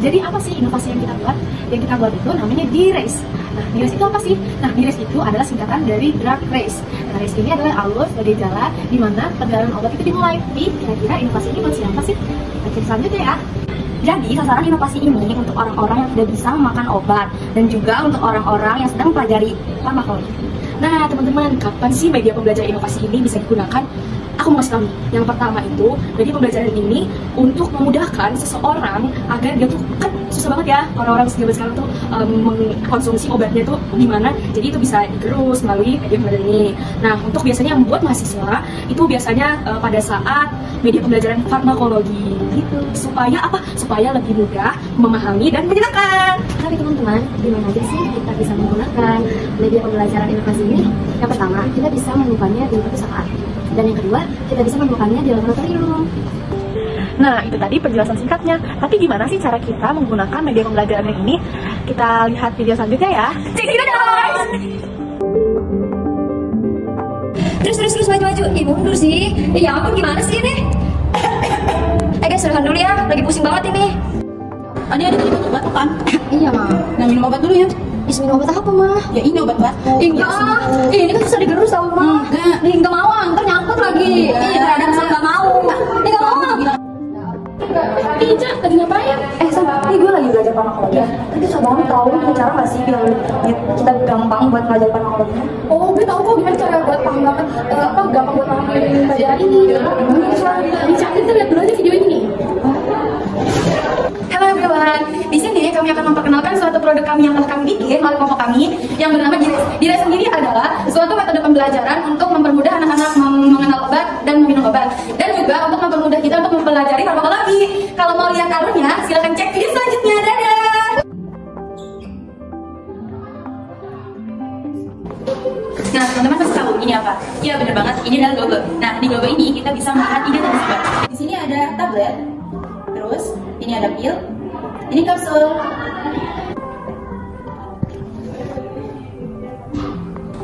Jadi apa sih inovasi yang kita buat? Yang kita buat itu namanya D-Race. Nah, D-Race itu apa sih? Nah, D-Race itu adalah singkatan dari drug race. Nah, race ini adalah alur sebagai jalan di mana perjalanan obat itu dimulai. Tapi kira-kira inovasi ini buat siapa sih? Oke, selanjutnya ya. Jadi sasaran inovasi ini untuk orang-orang yang sudah bisa memakan obat dan juga untuk orang-orang yang sedang mempelajari farmakologi. Nah, teman-teman, kapan sih media pembelajaran inovasi ini bisa digunakan? Aku mau kasih tahu nih. Yang pertama itu, media pembelajaran ini untuk memudahkan seseorang agar dia tuh kan susah banget ya orang-orang zaman sekarang tuh mengkonsumsi obatnya tuh gimana. Jadi itu bisa digerus melalui media pembelajaran ini. Nah, untuk biasanya membuat mahasiswa itu biasanya pada saat media pembelajaran farmakologi gitu. Supaya apa? Supaya lebih mudah memahami dan menyenangkan. Tapi teman-teman, gimana aja sih kita bisa menggunakan media pembelajaran inovasi ini? Yang pertama, kita bisa menemukannya di perpustakaan. Dan yang kedua, kita bisa menemukannya di laboratorium. Nah, itu tadi penjelasan singkatnya. Tapi gimana sih cara kita menggunakan media pembelajaran ini? Kita lihat video selanjutnya ya. Cek kita guys! Terus maju. Ibu mundur sih. Ya ampun, gimana sih ini? Guys, rehan dulu ya. Lagi pusing banget ini. Ada minum obat kan? Iya, Ma. Nah, minum obat dulu ya. Minum obat apa, Ma? Ya ini obat batuk. Enggak. Ini kan susah digerus tau, Ma. Enggak mau, ntar nyangkut lagi. Ada kesel nggak mau. Enggak mau. Ica, lagi ngapain? Sam, ini gue lagi belajar farmakologi. Tapi susah banget tau, punya cara nggak sih biar kita gampang buat belajar farmakologinya? Oh, gue tau kok gimana cara buat gampang buat pahamin pelajaran ini. Ica, kita lihat dulu aja video ini nih. Halo everyone, di sini kami akan memperkenalkan suatu produk kami yang telah kami bikin oleh kelompok kami yang bernama D-Race. D-Race sendiri adalah suatu metode pembelajaran untuk mempermudah anak-anak mengenal obat dan meminum obat, dan juga untuk mempermudah kita untuk mempelajari farmakologi. Kalau mau lihat alurnya, silahkan cek video selanjutnya. Dadah! Nah, teman-teman pasti tahu ini apa? Iya, bener banget. Ini adalah gogo. Nah, di gogo ini kita bisa melihat identitas obat. Di sini ada tablet. Terus, ini ada pil. Ini kapsul.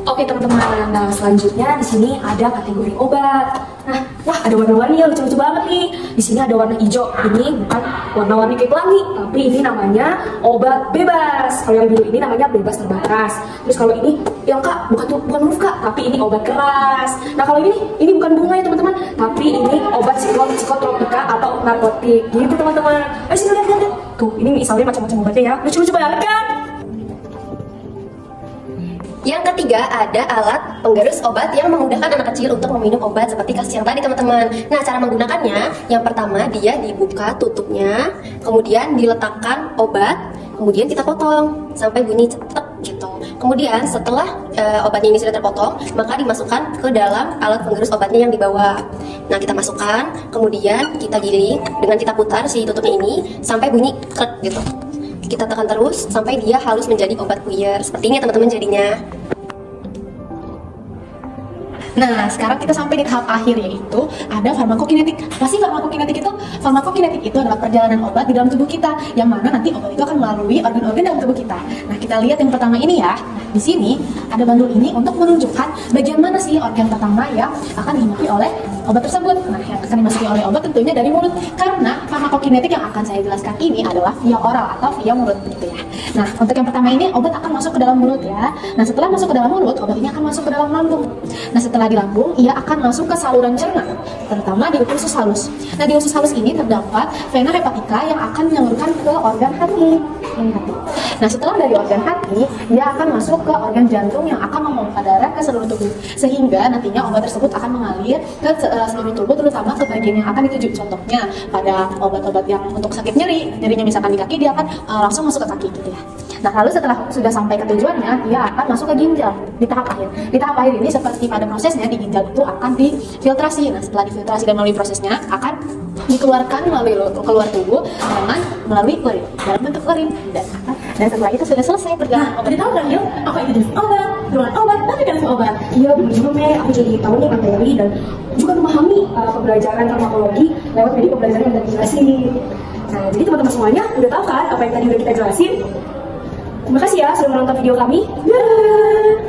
Oke teman-teman, nah selanjutnya di sini ada kategori obat. Nah, wah ada warna-warni yang lucu-lucu banget nih. Di sini ada warna hijau. Ini bukan warna-warni kayak pelangi, tapi ini namanya obat bebas. Kalau yang biru ini namanya bebas terbatas. Terus kalau ini yang kak bukan huruf kak, tapi ini obat keras. Nah kalau ini bukan bunga ya teman-teman, tapi ini obat psikotropika atau narkotik. Gitu teman-teman. Ayo sini lihat. Tuh, ini misalnya macam-macam obatnya ya. Lucu-lucu banget kan? Yang ketiga ada alat penggerus obat yang memudahkan anak kecil untuk meminum obat seperti kasus yang tadi teman-teman. Nah cara menggunakannya, yang pertama dia dibuka tutupnya, kemudian diletakkan obat, kemudian kita potong sampai bunyi cetek gitu. Kemudian setelah obatnya ini sudah terpotong, maka dimasukkan ke dalam alat penggerus obatnya yang dibawa. Nah kita masukkan, kemudian kita giring dengan kita putar si tutupnya ini sampai bunyi krek gitu. Kita tekan terus sampai dia halus menjadi obat puyer. Seperti ini teman-teman jadinya. Nah, sekarang kita sampai di tahap akhir, yaitu ada farmakokinetik. Apa sih farmakokinetik itu? Farmakokinetik itu adalah perjalanan obat di dalam tubuh kita, yang mana nanti obat itu akan melalui organ-organ dalam tubuh kita. Nah, kita lihat yang pertama ini ya. Di sini ada bandul ini untuk menunjukkan bagian mana sih organ pertama yang akan dimasuki oleh obat tersebut. Nah, yang akan dimasuki oleh obat tentunya dari mulut, karena farmakokinetik yang akan saya jelaskan ini adalah via oral atau via mulut gitu ya. Nah, untuk yang pertama ini obat akan masuk ke dalam mulut ya. Nah, setelah masuk ke dalam mulut, obat ini akan masuk ke dalam lambung. Nah, setelah di lambung, ia akan masuk ke saluran cerna, terutama di usus halus. Nah, di usus halus ini terdapat vena hepatika yang akan menyalurkan ke organ hati. Nah, setelah dari organ hati, dia akan masuk ke organ jantung yang akan memompa darah ke seluruh tubuh, sehingga nantinya obat tersebut akan mengalir ke seluruh tubuh, terutama ke bagian yang akan dituju. Contohnya pada obat-obat yang untuk sakit nyerinya misalkan di kaki, dia akan langsung masuk ke kaki gitu ya. Nah, lalu setelah sudah sampai ke tujuannya, dia akan masuk ke ginjal di tahap akhir. Di tahap akhir ini seperti pada prosesnya di ginjal itu akan difiltrasi. Nah, setelah difiltrasi dan melalui prosesnya akan dikeluarkan melalui keluar tubuh dengan melalui urin dalam bentuk urin. Dan setelah itu sudah selesai perjalanan obat. Tahu kan yuk, apa itu jenis obat, ruangan obat, dan mekanisme obat. Iya, benar juga Mei. Aku jadi tahu nih materi dan juga memahami pembelajaran farmakologi lewat media pembelajaran yang tadi jelasin. Nah, jadi teman-teman semuanya udah tahu kan apa yang tadi udah kita jelasin? Terima kasih ya sudah menonton video kami. Dadah!